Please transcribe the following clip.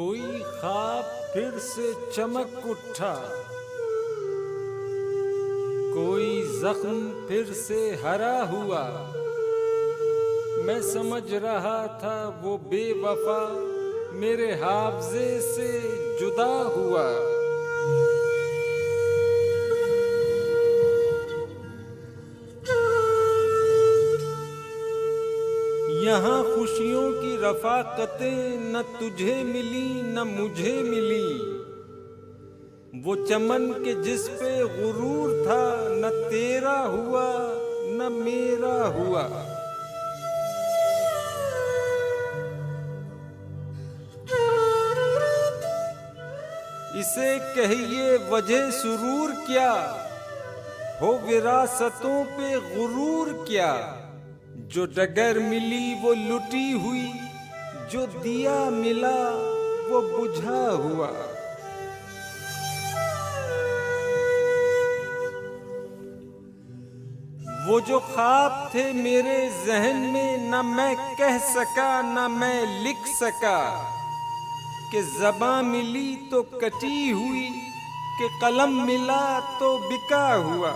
कोई ख्वाब फिर से चमक उठा, कोई जख्म फिर से हरा हुआ। मैं समझ रहा था वो बेवफा मेरे हाफजे से जुदा हुआ। यहाँ खुशियों की रफ़ाक़तें न तुझे मिली न मुझे मिली। वो चमन के जिस पे गुरूर था न तेरा हुआ न मेरा हुआ। इसे कहिए वजह सुरूर क्या हो, विरासतों पे गुरूर क्या। जो डगर मिली वो लुटी हुई, जो दिया मिला वो बुझा हुआ। वो जो ख्वाब थे मेरे जहन में न मैं कह सका न मैं लिख सका, कि ज़बां मिली तो कटी हुई, कि कलम मिला तो बिका हुआ।